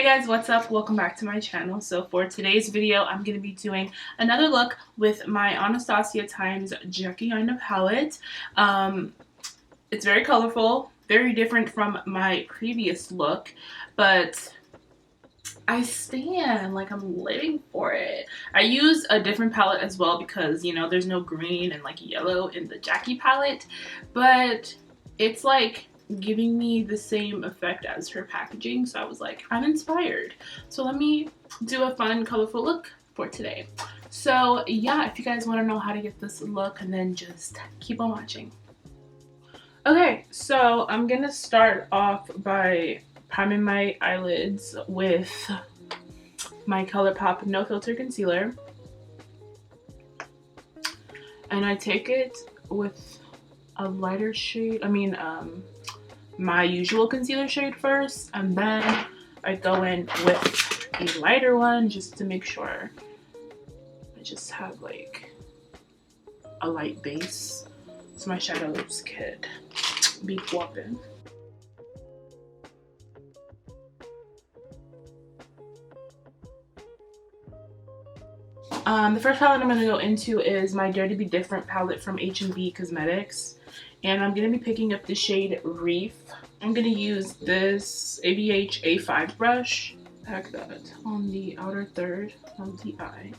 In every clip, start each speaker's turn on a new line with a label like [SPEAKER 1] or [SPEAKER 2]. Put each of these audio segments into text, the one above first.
[SPEAKER 1] guys, what's up? Welcome back to my channel. So for today's video, I'm going to be doing another look with my Anastasia times Jackie Aina palette. It's very colorful, very different from my previous look, but I stand like I'm living for it. I use a different palette as well because, you know, there's no green and like yellow in the Jackie palette, but it's like giving me the same effect as her packaging, so I was like, I'm inspired, so let me do a fun colorful look for today. So yeah, if you guys want to know how to get this look, and then just keep on watching. Okay, so I'm gonna start off by priming my eyelids with my ColourPop No Filter Concealer, and I take it with a lighter shade, my usual concealer shade first, and then I go in with a lighter one just to make sure I just have like a light base so my shadows could be popping. The first palette I'm going to go into is my Dare to Be Different palette from hnbcosmetics. And I'm going to be picking up the shade Reef. I'm going to use this ABH A5 brush. Pack that on the outer third of the eye.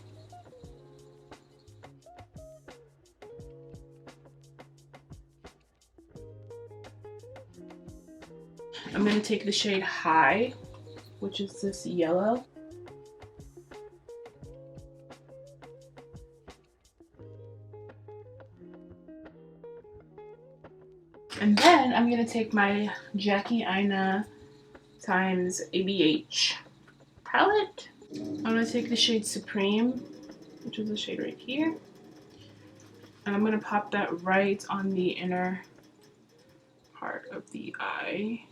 [SPEAKER 1] I'm going to take the shade High, which is this yellow. And then I'm going to take my Jackie Aina times ABH palette. I'm going to take the shade Supreme, which is the shade right here. And I'm going to pop that right on the inner part of the eye.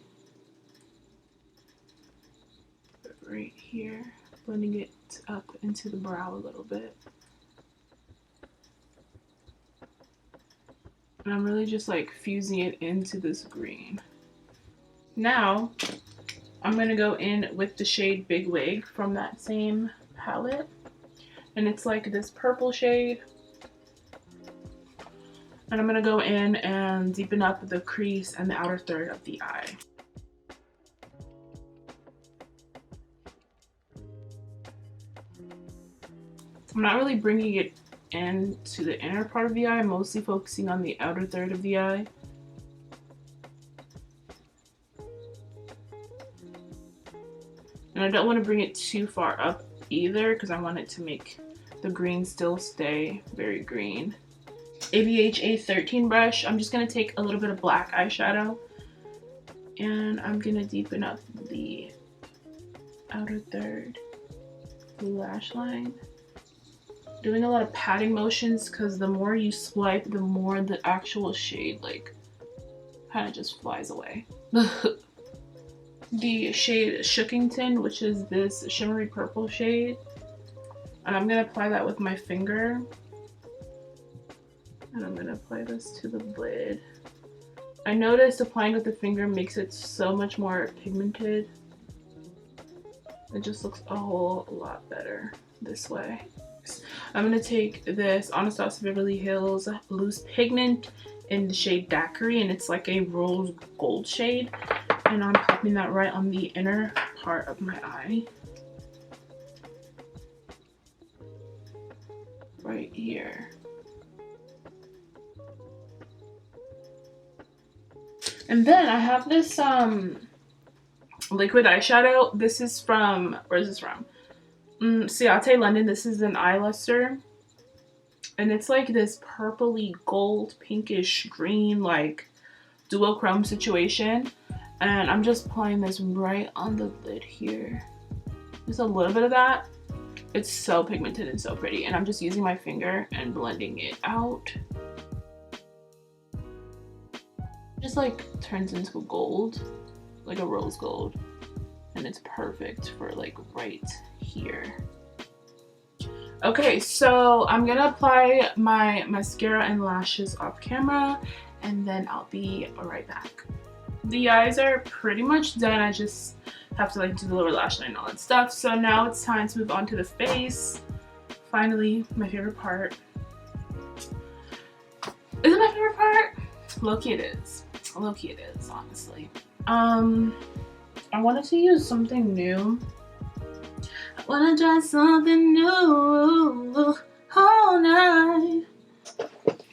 [SPEAKER 1] Right here. Blending it up into the brow a little bit. And I'm really just like fusing it into this green. Now, I'm going to go in with the shade Big Wig from that same palette. And it's like this purple shade. And I'm going to go in and deepen up the crease and the outer third of the eye. I'm not really bringing it into the inner part of the eye, I'm mostly focusing on the outer third of the eye. And I don't want to bring it too far up either because I want it to make the green still stay very green. ABH A13 brush, I'm just going to take a little bit of black eyeshadow and I'm going to deepen up the outer third, the lash line. Doing a lot of patting motions because the more you swipe, the more the actual shade like kind of just flies away. The shade Shookington, which is this shimmery purple shade, and I'm going to apply that with my finger, and I'm going to apply this to the lid. I noticed applying with the finger makes it so much more pigmented. It just looks a whole lot better this way. I'm going to take this AnastasiaBeverlyhills Loose Pigment in the shade Daiquiri, and it's like a rose gold shade, and I'm popping that right on the inner part of my eye. Right here. And then I have this liquid eyeshadow. This is from, where is this from? Ciatelondon. This is an eye luster, and it's like this purpley gold pinkish green like duochrome situation, and I'm just applying this right on the lid here, just a little bit of that. It's so pigmented and so pretty, and I'm just using my finger and blending it out. Just like turns into a gold, like a rose gold, and it's perfect for like right here. Okay, so I'm gonna apply my mascara and lashes off camera, and then I'll be right back. the eyes are pretty much done. I just have to like do the lower lash line and all that stuff. So now it's time to move on to the face. Finally, my favorite part. Is it my favorite part? Low-key it is. Low-key it is, honestly. I wanted to use something new. I wanna try something new all night.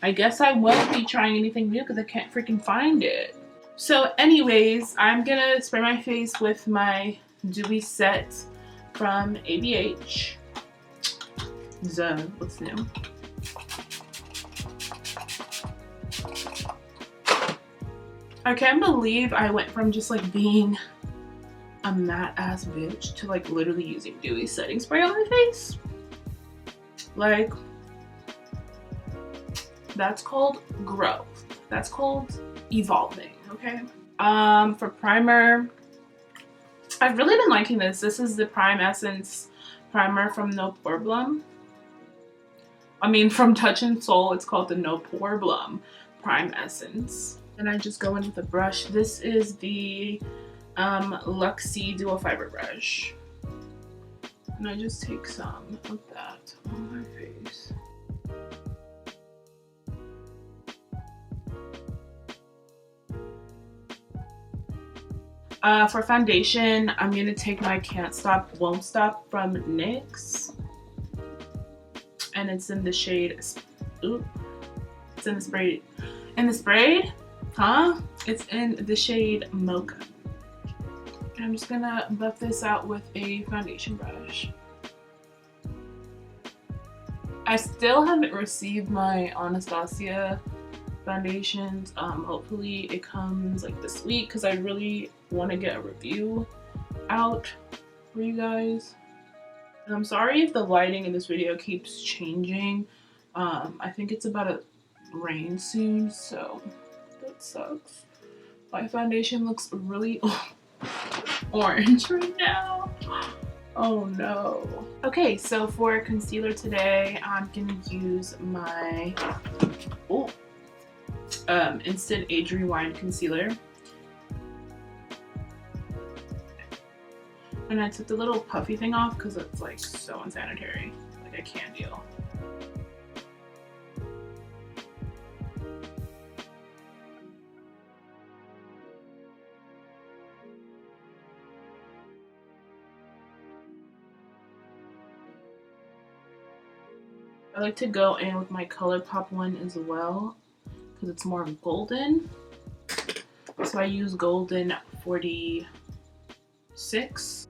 [SPEAKER 1] I guess I won't be trying anything new because I can't freaking find it. So anyways, I'm gonna spray my face with my dewy set from ABH. So, what's new? I can't believe I went from just like being a matte ass bitch to like literally using dewy setting spray on my face. Like, that's called growth. That's called evolving, okay? For primer, I've really been liking this. This is the Prime Essence primer from No Problem. I mean, from Touch and Soul, it's called the No Problem Prime Essence. And I just go in with a brush. This is the Luxie Dual Fiber brush. And I just take some of that on my face. For foundation, I'm going to take my Can't Stop, Won't Stop from NYX. And it's in the shade, ooh, it's in the spray. In the sprayed? Huh? It's in the shade Mocha. I'm just gonna buff this out with a foundation brush. I still haven't received my Anastasia foundations. Hopefully it comes like this week because I really want to get a review out for you guys. And I'm sorry if the lighting in this video keeps changing. I think it's about to rain soon, so that sucks. My foundation looks really orange right now. Oh no. Okay, so for concealer today, I'm gonna use my Instant Age Rewind concealer. And I took the little puffy thing off because it's like so unsanitary. Like I can't deal. I like to go in with my ColourPop one as well because it's more golden. So I use Golden 46.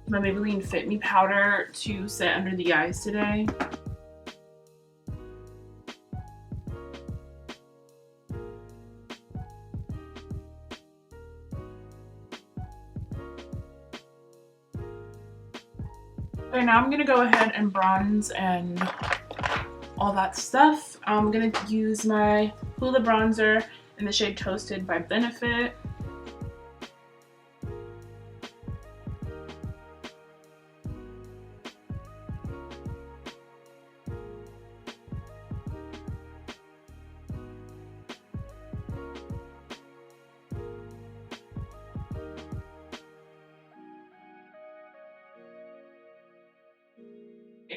[SPEAKER 1] My Maybelline Fit Me powder to set under the eyes today. Okay, now I'm gonna go ahead and bronze and all that stuff. I'm gonna use my Hoola bronzer in the shade Toasted by Benefit.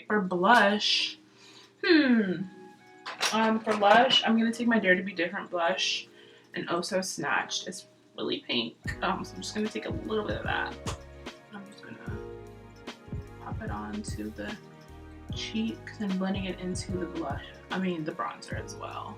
[SPEAKER 1] For blush, for blush, I'm gonna take my Dare to Be Different blush and Oh So Snatched. It's really pink, so I'm just gonna take a little bit of that. I'm just gonna pop it onto the cheeks and blending it into the blush. I mean the bronzer as well.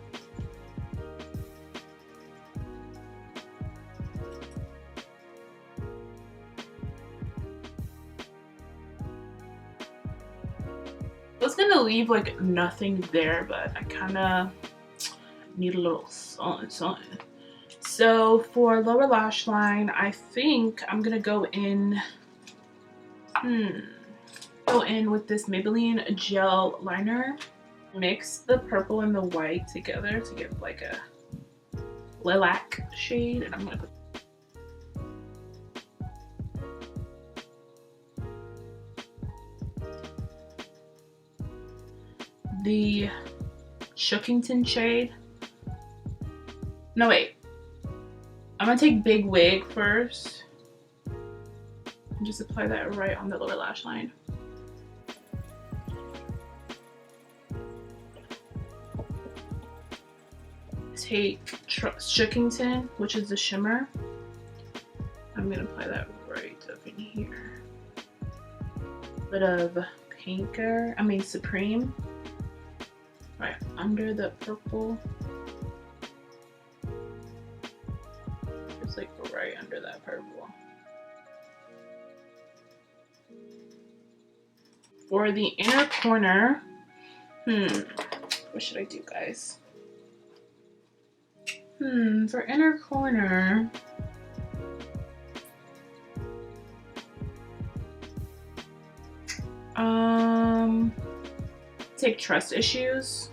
[SPEAKER 1] I was gonna leave like nothing there, but I kind of need a little something. So for lower lash line, I think I'm gonna go in with this Maybelline gel liner. Mix the purple and the white together to give like a lilac shade, and I'm gonna put the Shookington shade. No, wait. I'm gonna take Big Wig first and just apply that right on the lower lash line. Take Shookington, which is the shimmer. I'm gonna apply that right up in here. Bit of Supreme, right under the purple. Just like right under that purple. For the inner corner, what should I do, guys? For inner corner, take Trust Issues.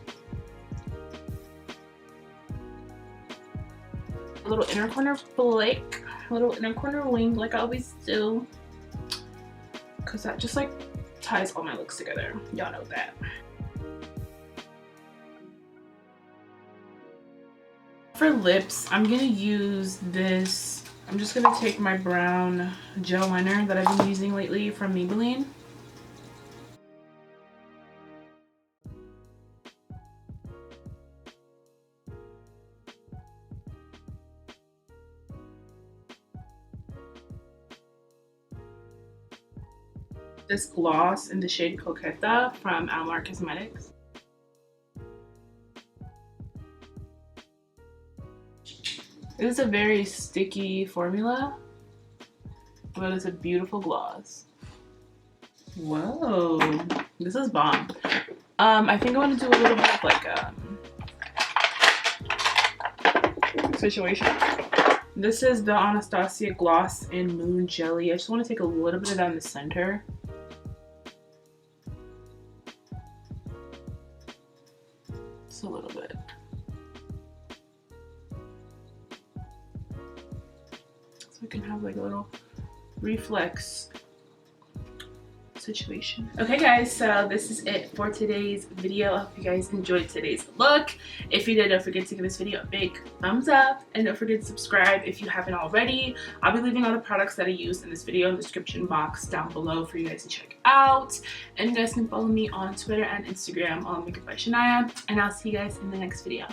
[SPEAKER 1] A little inner corner flake, a little inner corner wing like I always do, because that just like ties all my looks together. Y'all know that. For lips, I'm gonna use this. I'm just gonna take my brown gel liner that I've been using lately from Maybelline. This gloss in the shade Coqueta from Alamarcosmetics. It is a very sticky formula, but it's a beautiful gloss. Whoa, this is bomb. I think I want to do a little bit of like situation. This is the Anastasia Gloss in Moon Jelly. I just want to take a little bit of that in the center. Just a little bit. So I can have like a little reflex situation. Okay guys, so this is it for today's video. I hope you guys enjoyed today's look. If you did, don't forget to give this video a big thumbs up, and don't forget to subscribe if you haven't already. I'll be leaving all the products that I used in this video in the description box down below for you guys to check out. And you guys can follow me on Twitter and Instagram on Makeup by Shania, and I'll see you guys in the next video.